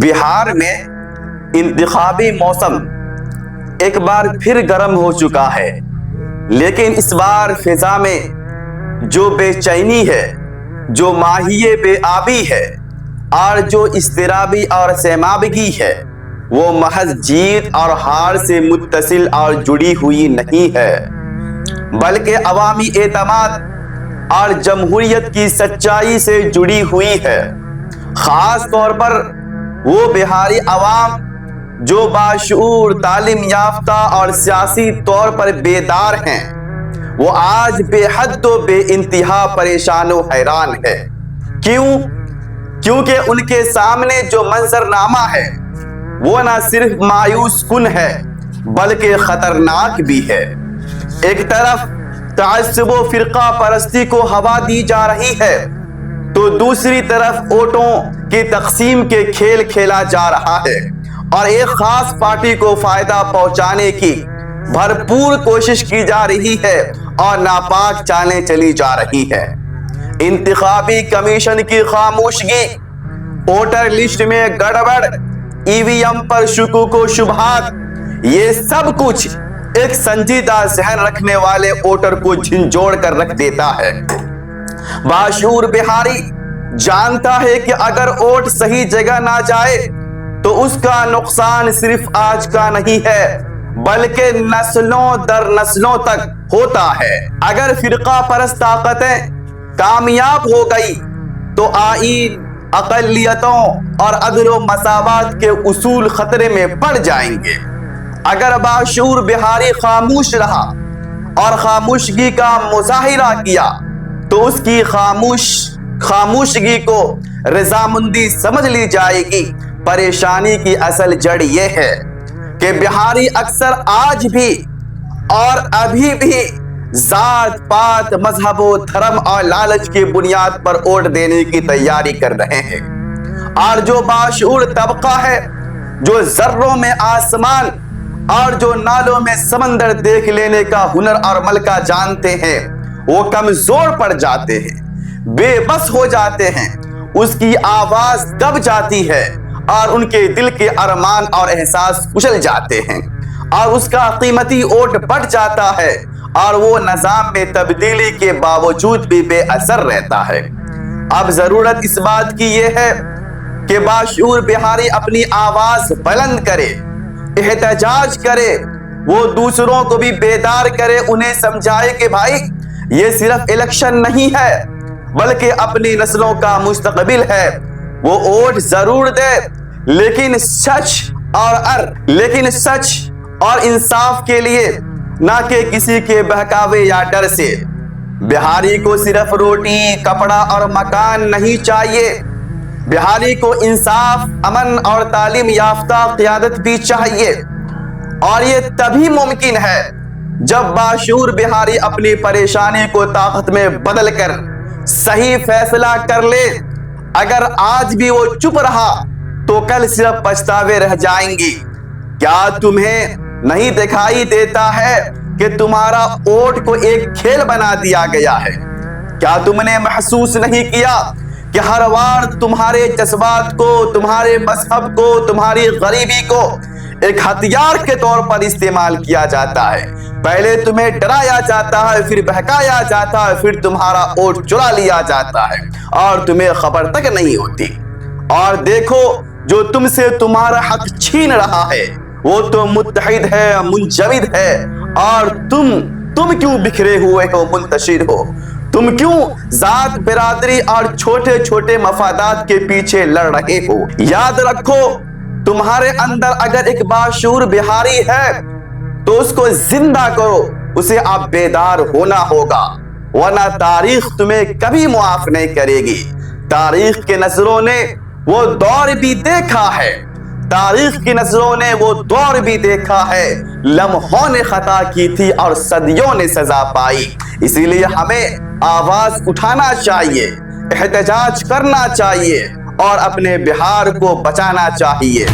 बिहार में इंतखाबी मौसम एक बार फिर गर्म हो चुका है, लेकिन इस बार फिजा में जो बेचैनी है, जो माहिए बेआबी है और जो इस्तिराबी और सहमाबगी है, वो महज जीत और हार से मुत्तसिल और जुड़ी हुई नहीं है, बल्कि अवामी एतमाद और जमहूरियत की सच्चाई से जुड़ी हुई है। खास तौर पर वो बिहारी अवाम जो बाशऊर, तालीम याफ्ता और सियासी तौर पर बेदार हैं, वो आज बेहद व बेइंतहा परेशान व हैरान है। क्यों? क्योंकि उनके सामने जो मंजरनामा है वो ना सिर्फ मायूस कुन है बल्कि खतरनाक भी है। एक तरफ तअस्सुब व फिरका परस्ती को हवा दी जा रही है, तो दूसरी तरफ वोटों की तकसीम के खेल खेला जा रहा है और एक खास पार्टी को फायदा पहुंचाने की भरपूर कोशिश की जा रही है और नापाक चालें चली जा रही है। इंतखाबी कमीशन की खामोशगी, वोटर लिस्ट में गड़बड़, ईवीएम पर शुकूक व शुबहात, ये सब कुछ एक संजीदा जहन रखने वाले वोटर को झिंझोड़ कर रख देता है। बाशऊर बिहारी जानता है कि अगर वोट सही जगह ना जाए तो उसका नुकसान सिर्फ आज का नहीं है बल्कि नस्लों दर नस्लों तक होता है। अगर फिरका परस्त ताकतें कामयाब हो गई तो आईन, अक़लियतों और अदल व मसावत के उसूल खतरे में पड़ जाएंगे। अगर बाशऊर बिहारी खामोश रहा और खामोशगी का मुजाहिरा किया तो उसकी खामोशगी को रजामंदी समझ ली जाएगी। परेशानी की असल जड़ यह है कि बिहारी अक्सर आज भी और अभी भी जात पात, मजहब व धर्म और लालच की बुनियाद पर वोट देने की तैयारी कर रहे हैं। और जो बाशऊर तबका है, जो जर्रों में आसमान और जो नालों में समंदर देख लेने का हुनर और मलका जानते हैं, वो कमजोर पड़ जाते हैं, बेबस हो जाते हैं। उसकी आवाज दब जाती है और उनके दिल के अरमान और एहसास कुचल जाते हैं और उसका कीमती वोट बढ़ जाता है और वो निजाम में तब्दीली के बावजूद भी बेअसर रहता है। अब जरूरत इस बात की ये है कि बाशऊर बिहारी अपनी आवाज बुलंद करे, एहतजाज करे, वो दूसरों को भी बेदार करे, उन्हें समझाए कि भाई ये सिर्फ इलेक्शन नहीं है बल्कि अपनी नस्लों का मुस्तकबिल है। वो वोट जरूर दे लेकिन सच और इंसाफ के लिए, ना कि किसी के बहकावे या डर से। बिहारी को सिर्फ रोटी, कपड़ा और मकान नहीं चाहिए, बिहारी को इंसाफ, अमन और तालीम याफ्ता क़ियादत भी चाहिए। और ये तभी मुमकिन है जब बाशऊर बिहारी अपनी परेशानी को ताकत में बदल कर सही फैसला कर ले। अगर आज भी वो चुप रहा तो कल सिर्फ पछतावे रह जाएंगी। क्या तुम्हें नहीं दिखाई देता है कि तुम्हारा वोट को एक खेल बना दिया गया है? क्या तुमने महसूस नहीं किया कि हर बार तुम्हारे जज्बात को, तुम्हारे मजहब को, तुम्हारी गरीबी को एक हथियार के तौर पर इस्तेमाल किया जाता है? पहले तुम्हें डराया जाता है, फिर बहकाया जाता है, फिर तुम्हारा वोट चुरा लिया जाता है और तुम्हें खबर तक नहीं होती। और देखो, जो तुमसे तुम्हारा हक छीन रहा है वो तो मुत्तहिद है, मुंजविद है, और तुम क्यों बिखरे हुए हो, मुंतशिर हो? तुम क्यों जात, बिरादरी और छोटे छोटे मफादात के पीछे लड़ रहे हो? याद रखो, तुम्हारे अंदर अगर एक बाशऊर बिहारी है तो उसको जिंदा करो, उसे आप बेदार होना होगा, वरना तारीख तुम्हें कभी मुआफ नहीं करेगी। तारीख के नजरों ने वो दौर भी देखा है, तारीख की नजरों ने वो दौर भी देखा है, लम्हों ने खता की थी और सदियों ने सजा पाई। इसीलिए हमें आवाज उठाना चाहिए, एहतजाज करना चाहिए और अपने बिहार को बचाना चाहिए।